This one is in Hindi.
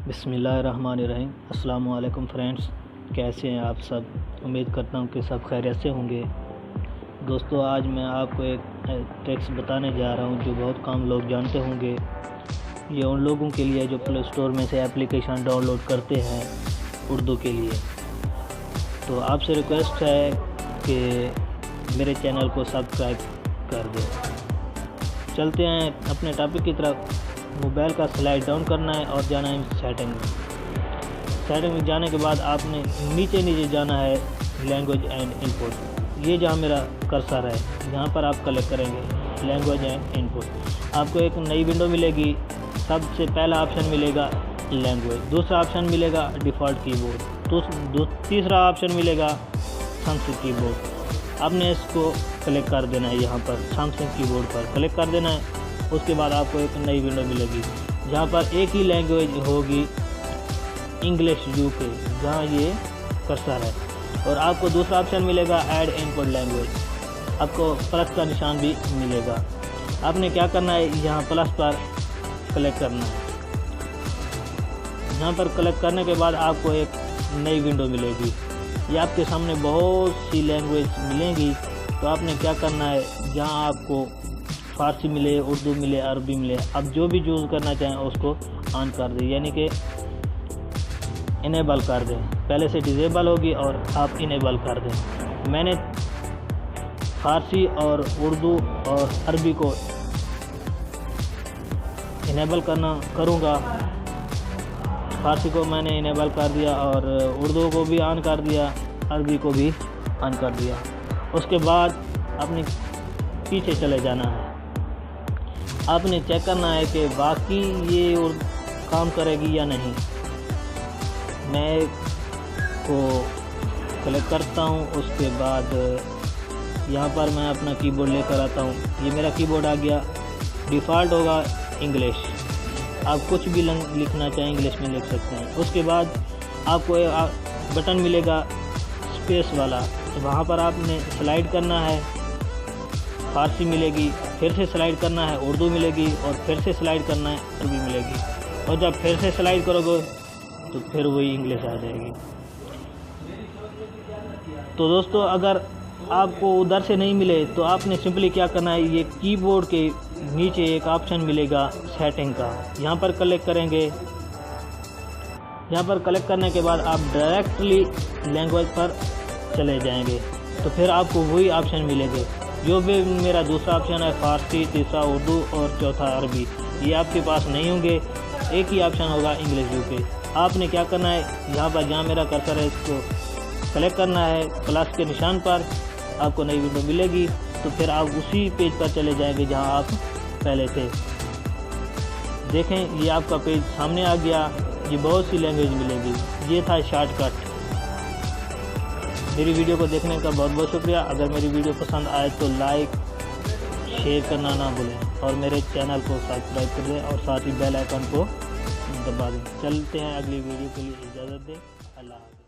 बिस्मिल्लाहिर्रहमानिर्रहीम। अस्सलाम वालेकुम फ्रेंड्स, कैसे हैं आप सब। उम्मीद करता हूं कि सब खैरियत से होंगे। दोस्तों, आज मैं आपको एक ट्रिक्स बताने जा रहा हूं जो बहुत कम लोग जानते होंगे। ये उन लोगों के लिए जो प्ले स्टोर में से एप्लीकेशन डाउनलोड करते हैं उर्दू के लिए। तो आपसे रिक्वेस्ट है कि मेरे चैनल को सब्सक्राइब कर दें। चलते हैं अपने टॉपिक की तरफ। मोबाइल का स्लाइड डाउन करना है और जाना है सेटिंग में। सेटिंग में जाने के बाद आपने नीचे जाना है लैंग्वेज एंड इनपुट। ये जहाँ मेरा कर्सर है यहाँ पर आप क्लिक करेंगे लैंग्वेज एंड इनपुट। आपको एक नई विंडो मिलेगी। सबसे पहला ऑप्शन मिलेगा लैंग्वेज, दूसरा ऑप्शन मिलेगा डिफ़ॉल्ट कीबोर्ड, तीसरा ऑप्शन मिलेगा सैमसंग कीबोर्ड। आपने इसको क्लिक कर देना है। यहाँ पर सैमसंग कीबोर्ड पर क्लिक कर देना है। उसके बाद आपको एक नई विंडो मिलेगी जहाँ पर एक ही लैंग्वेज होगी, इंग्लिश यूके, जहाँ ये कर्सर है। और आपको दूसरा ऑप्शन मिलेगा ऐड इनपुट लैंग्वेज। आपको प्लस का निशान भी मिलेगा। आपने क्या करना है, यहाँ प्लस पर क्लिक करना है। यहाँ पर क्लिक करने के बाद आपको एक नई विंडो मिलेगी। ये आपके सामने बहुत सी लैंग्वेज मिलेंगी। तो आपने क्या करना है, जहाँ आपको फ़ारसी मिले, उर्दू मिले, अरबी मिले, आप जो भी यूज़ करना चाहें उसको ऑन कर दें, यानी कि इनेबल कर दें। पहले से डिसेबल होगी और आप इनेबल कर दें। मैंने फ़ारसी और उर्दू और अरबी को इनेबल करूँगा। फ़ारसी को मैंने इनेबल कर दिया और उर्दू को भी ऑन कर दिया, अरबी को भी ऑन कर दिया। उसके बाद अपने पीछे चले जाना है। आपने चेक करना है कि बाकी ये और काम करेगी या नहीं। मैं को क्लिक करता हूँ। उसके बाद यहाँ पर मैं अपना कीबोर्ड लेकर आता हूँ। ये मेरा कीबोर्ड आ गया। डिफ़ॉल्ट होगा इंग्लिश। आप कुछ भी लिखना चाहें इंग्लिश में लिख सकते हैं। उसके बाद आपको एक बटन मिलेगा स्पेस वाला, तो वहाँ पर आपने स्लाइड करना है। फ़ारसी मिलेगी, फिर से स्लाइड करना है, उर्दू मिलेगी, और फिर से स्लाइड करना है, अरबी मिलेगी। और जब फिर से स्लाइड करोगे तो फिर वही इंग्लिश आ जाएगी। तो दोस्तों, अगर आपको उधर से नहीं मिले तो आपने सिंपली क्या करना है, ये कीबोर्ड के नीचे एक ऑप्शन मिलेगा सेटिंग का, यहाँ पर क्लिक करेंगे। यहाँ पर क्लिक करने के बाद आप डायरेक्टली लैंग्वेज पर चले जाएंगे। तो फिर आपको वही ऑप्शन मिलेंगे जो भी मेरा दूसरा ऑप्शन है, फ़ारसी, तीसरा उर्दू और चौथा अरबी। ये आपके पास नहीं होंगे, एक ही ऑप्शन होगा इंग्लिश यूके। आपने क्या करना है, यहाँ पर जहाँ मेरा कर्सर है इसको क्लिक करना है। प्लस के निशान पर आपको नई विंडो मिलेगी। तो फिर आप उसी पेज पर चले जाएंगे जहाँ आप पहले थे। देखें, ये आपका पेज सामने आ गया। ये बहुत सी लैंग्वेज मिलेगी। ये था शॉर्टकट। मेरी वीडियो को देखने का बहुत बहुत शुक्रिया। अगर मेरी वीडियो पसंद आए तो लाइक शेयर करना ना भूलें और मेरे चैनल को सब्सक्राइब कर दें और साथ ही बेल आइकन को दबा दें। चलते हैं अगली वीडियो के लिए। इजाज़त दें। अल्लाह।